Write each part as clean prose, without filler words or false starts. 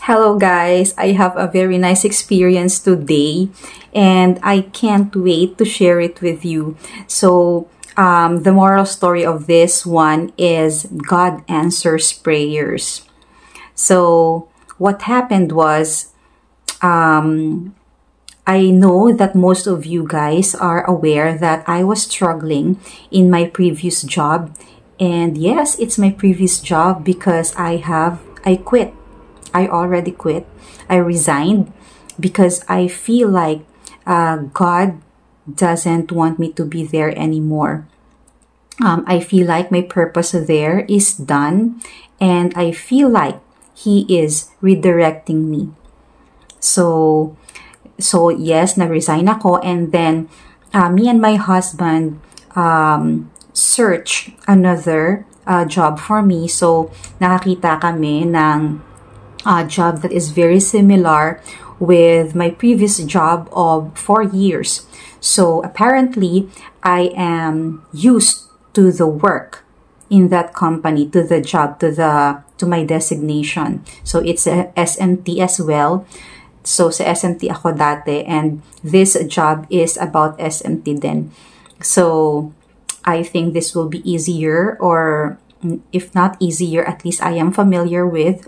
Hello guys, I have a very nice experience today and I can't wait to share it with you. The moral story of this one is God answers prayers. So what happened was, I know that most of you guys are aware that I was struggling in my previous job. And yes, it's my previous job because I quit. I already quit. I resigned because I feel like God doesn't want me to be there anymore. I feel like my purpose there is done and I feel like He is redirecting me. So yes, na-resign ako and then me and my husband search another job for me. So nakakita kami ng job that is very similar with my previous job of 4 years. So apparently, I am used to the work in that company, to the job, to my designation. So it's a SMT as well. So sa SMT ako dati and this job is about SMT din. So I think this will be easier, or if not easier, at least I am familiar with.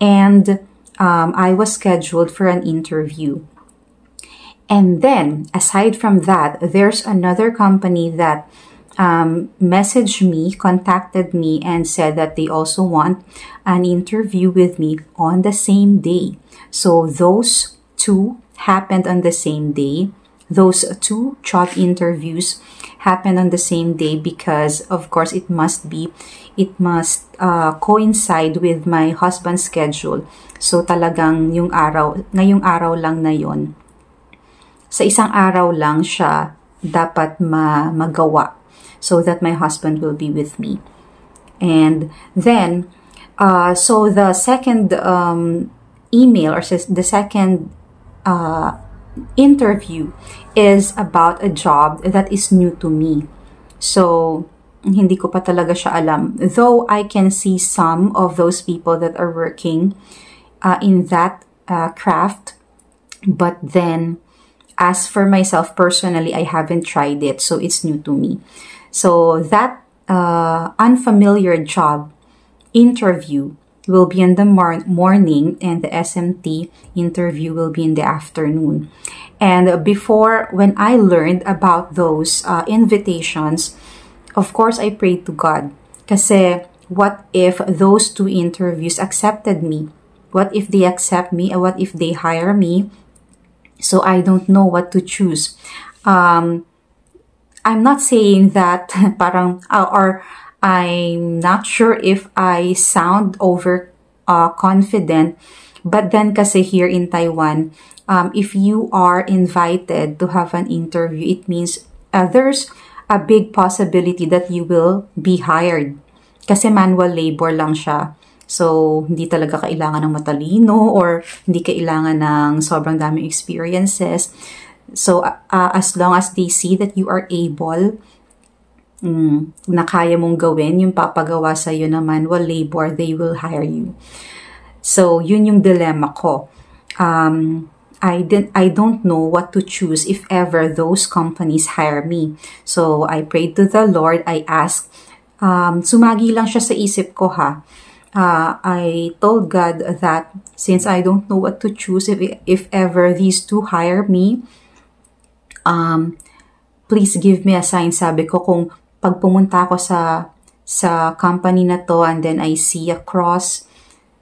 And I was scheduled for an interview. And then, aside from that, there's another company that messaged me, contacted me, and said that they also want an interview with me on the same day. So those two happened on the same day. Those two job interviews happened on the same day because, of course, it must coincide with my husband's schedule. So talagang ngayong araw lang na yon, sa isang araw lang siya dapat magawa so that my husband will be with me. And then, so the second email or the second interview is about a job that is new to me. So, hindi ko pa talaga siya alam. Though I can see some of those people that are working in that craft. But then, as for myself personally, I haven't tried it. So, it's new to me. So, that unfamiliar job interview will be in the morning and the SMT interview will be in the afternoon. And before, when I learned about those invitations, of course, I prayed to God. Kasi, what if those two interviews accepted me? What if they accept me? And what if they hire me? So, I don't know what to choose. I'm not saying that parang, or I'm not sure if I sound over confident. But then kasi here in Taiwan, if you are invited to have an interview, it means there's a big possibility that you will be hired. Kasi manual labor lang siya. So, hindi talaga kailangan ng matalino or hindi kailangan ng sobrang daming experiences. So, as long as they see that you are able, na kaya mong gawin, yung papagawa sa'yo na manual labor, they will hire you. So, yun yung dilemma ko. I don't know what to choose if ever those companies hire me. So, I prayed to the Lord. I asked, sumagi lang siya sa isip ko ha. I told God that since I don't know what to choose, if ever these two hire me, please give me a sign. Sabi ko, kung pag pumunta ako sa company na to and then I see a cross,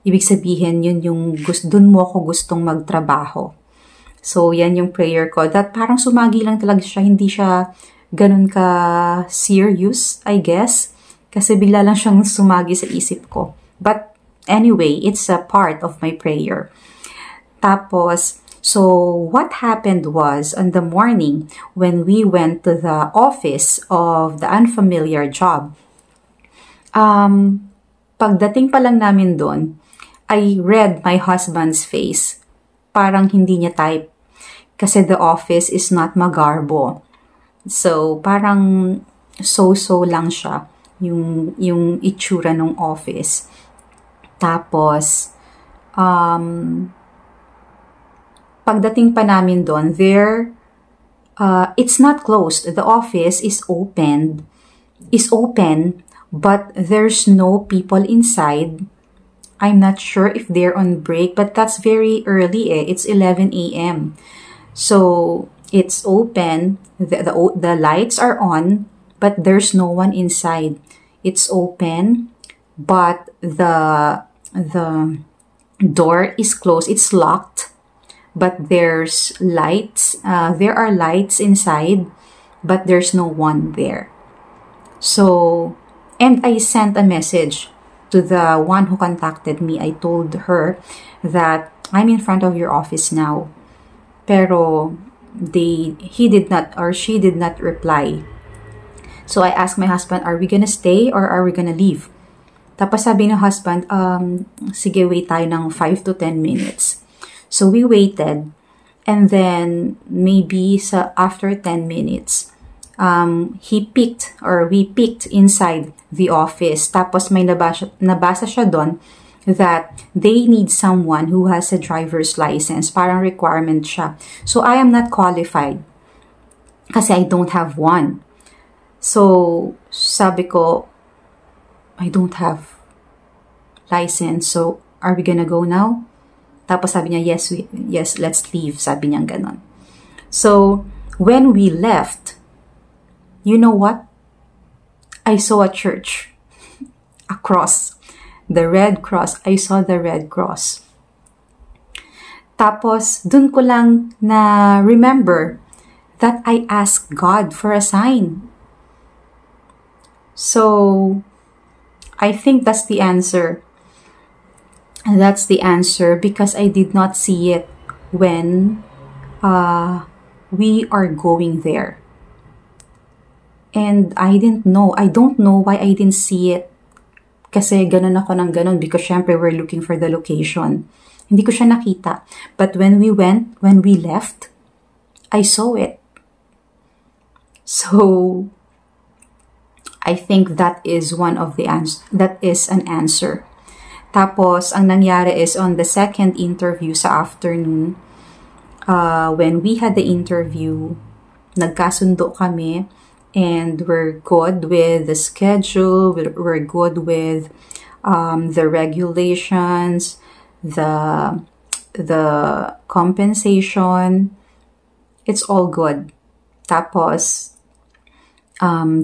ibig sabihin yun yung dun mo ako gustong magtrabaho. So, yan yung prayer ko. That parang sumagi lang talaga siya. Hindi siya ganun ka serious, I guess. Kasi bigla lang siyang sumagi sa isip ko. But anyway, it's a part of my prayer. Tapos, so what happened was on the morning when we went to the office of the unfamiliar job, pagdating pa lang namin doon, I read my husband's face. Parang hindi niya type. Kasi the office is not magarbo. So, parang so-so lang siya. Yung itsura ng office. Tapos, pagdating pa namin doon, it's not closed. The office is open, but there's no people inside. I'm not sure if they're on break, but that's very early. It's 11 a.m. So it's open. The lights are on, but there's no one inside. It's open, but the door is closed. It's locked, but there's lights. There are lights inside, but there's no one there. So, and I sent a message to the one who contacted me. I told her that I'm in front of your office now. Pero he did not, or she did not reply. So I asked my husband, are we gonna stay or are we gonna leave? Tapos sabi ng husband, sige, wait tayo ng 5 to 10 minutes. So we waited, and then maybe after 10 minutes, we peeked inside the office. Tapos may nabasa siya doon that they need someone who has a driver's license. Parang requirement siya. So I am not qualified kasi I don't have one. So sabi ko, I don't have license. So are we gonna go now? Tapos sabi niya, yes, let's leave. Sabi niya ganon. So when we left, you know what? I saw a church. A cross. The Red Cross. I saw the Red Cross. Tapos, dun ko lang na remember that I asked God for a sign. So, I think that's the answer. That's the answer because I did not see it when we are going there. And I didn't know. I don't know why I didn't see it. Kasi ganun ako ng ganun because syempre we're looking for the location. Hindi ko siya nakita. But when we left, I saw it. So, I think that is an answer. Tapos, ang nangyari is on the second interview sa afternoon, when we had the interview, nagkasundo kami, and we're good with the schedule, we're good with the regulations, the compensation. It's all good. Tapos,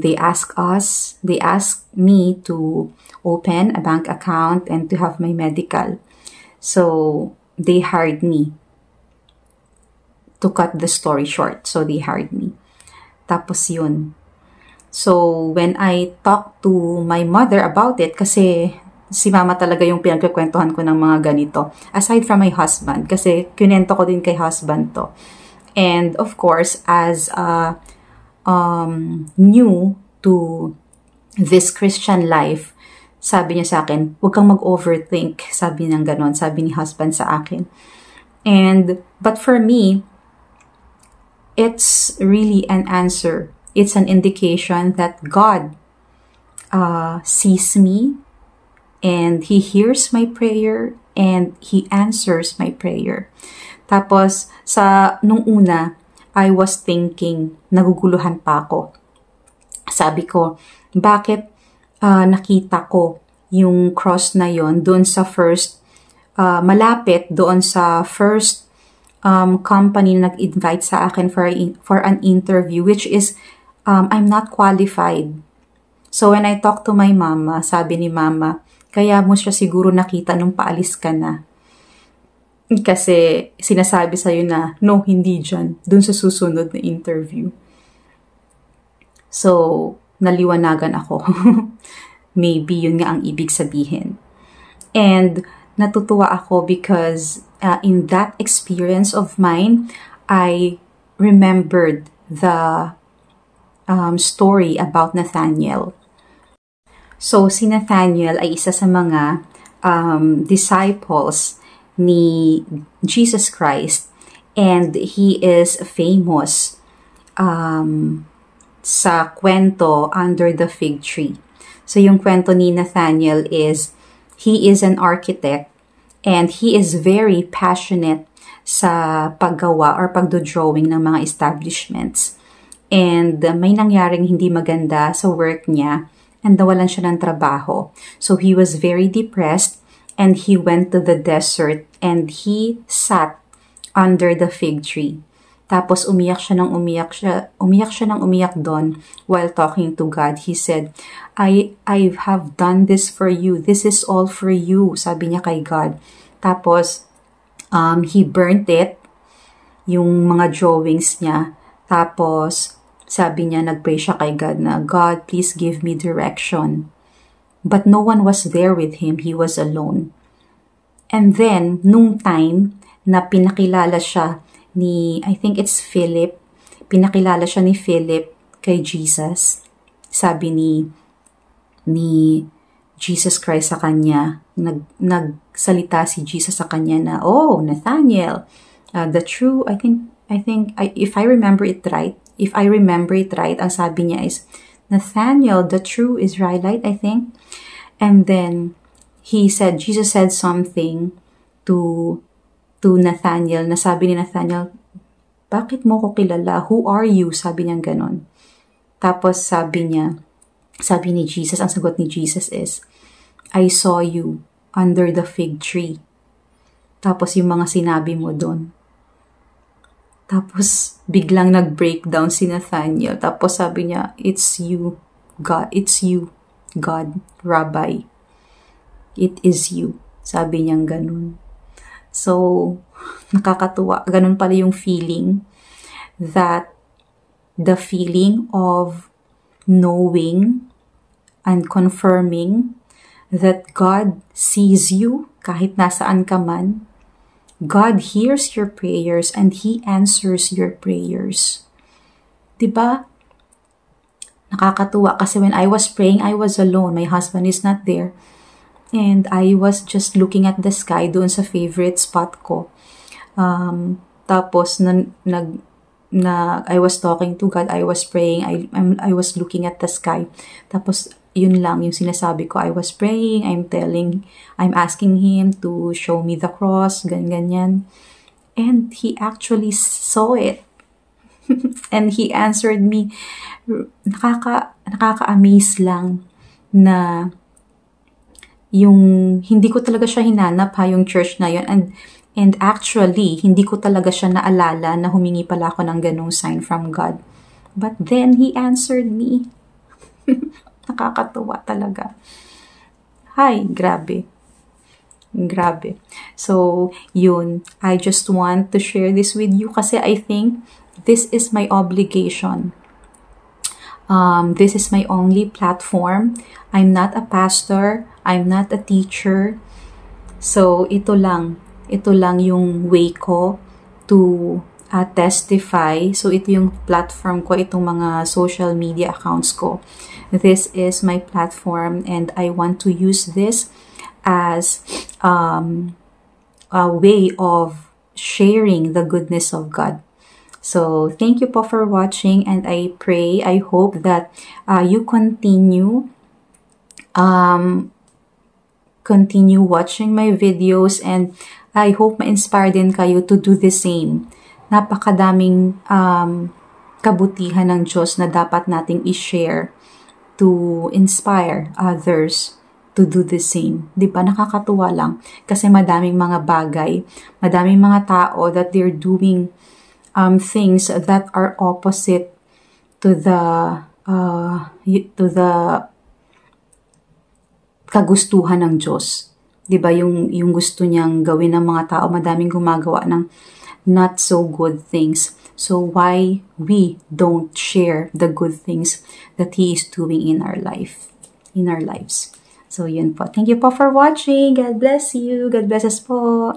they asked me to open a bank account and to have my medical. So, they hired me. To cut the story short, so they hired me. Tapos yun. So, when I talked to my mother about it, kasi si mama talaga yung pinagkukwentuhan ko ng mga ganito. Aside from my husband, kasi kunento ko din kay husband to. And of course, as new to this Christian life, sabi niya sa akin, huwag kang mag-overthink. Sabi niya ganon, sabi ni husband sa akin. But for me, it's really an answer. It's an indication that God sees me and He hears my prayer and He answers my prayer. Tapos, nung una, I was thinking, naguguluhan pa ako. Sabi ko, bakit nakita ko yung cross na yon doon sa first, malapit doon sa first company na nag-invite sa akin for an interview, which is, I'm not qualified. So when I talked to my mama, sabi ni mama, kaya mo siya siguro nakita nung paalis ka na. Kasi sinasabi sa'yo na, no, hindi dyan. Dun sa susunod na interview. So, naliwanagan ako. Maybe yun nga ang ibig sabihin. And natutuwa ako because in that experience of mine, I remembered the story about Nathaniel. So, si Nathaniel ay isa sa mga disciples ni Jesus Christ, and he is famous sa kwento under the fig tree. So, yung kwento ni Nathaniel is, he is an architect, And he is very passionate sa paggawa or pagdodrawing ng mga establishments. And may nangyaring hindi maganda sa work niya and nawalan siya ng trabaho. So he was very depressed and he went to the desert and he sat under the fig tree. Tapos umiyak siya ng umiyak doon while talking to God. He said, I have done this for you. This is all for you, sabi niya kay God. Tapos he burnt it, yung mga drawings niya. Tapos sabi niya, nagpray siya kay God na, God, please give me direction. But no one was there with him. He was alone. And then, nung time na pinakilala siya ni, I think it's Philip, pinakilala siya ni Philip kay Jesus. Sabi ni Jesus Christ sa kanya, nagsalita si Jesus sa kanya na, oh, Nathaniel, the true, if I remember it right, ang sabi niya is, Nathaniel, the true Israelite, I think. And then, Jesus said something to Nathaniel, na sabi ni Nathaniel, bakit mo ko kilala? Who are you? Sabi niya ganon. Tapos sabi ni Jesus, ang sagot ni Jesus is, I saw you under the fig tree. Tapos yung mga sinabi mo doon. Tapos biglang nag-breakdown si Nathaniel. Tapos sabi niya, it's you, God, Rabbi. It is you. Sabi niya ganun. So, nakakatuwa. Ganun pala yung feeling, that the feeling of knowing and confirming that God sees you kahit nasaan ka man. God hears your prayers and He answers your prayers. Diba? Nakakatuwa kasi when I was praying, I was alone. My husband is not there. And I was just looking at the sky doon sa favorite spot ko. Tapos, I was talking to God. I was praying. I was looking at the sky. Tapos, yun lang yung sinasabi ko. I was praying. I'm asking Him to show me the cross. Ganyan. And He actually saw it. And He answered me. Nakaka-amaze lang na yung hindi ko talaga siya hinanap yung church na yun. And actually, hindi ko talaga siya naalala na humingi pala ako ng ganong sign from God. But then, He answered me. Nakakatuwa talaga. Grabe. So, yun. I just want to share this with you kasi I think this is my obligation. This is my only platform. I'm not a pastor. I'm not a teacher. So, ito lang yung way ko to testify. So, ito yung platform ko, itong mga social media accounts ko. This is my platform and I want to use this as a way of sharing the goodness of God. So, thank you po for watching and I hope that you continue watching my videos and I hope ma-inspire din kayo to do the same. Napakadaming kabutihan ng Diyos na dapat nating i-share to inspire others to do the same. Diba? Nakakatuwa lang kasi madaming mga bagay, madaming mga tao that they're doing things that are opposite to the kagustuhan ng Diyos. 'Di ba yung gusto niyang gawin ng mga tao, madaming gumagawa ng not so good things. So why we don't share the good things that He is doing in our lives. So yun po. Thank you po for watching. God bless you. God bless us po.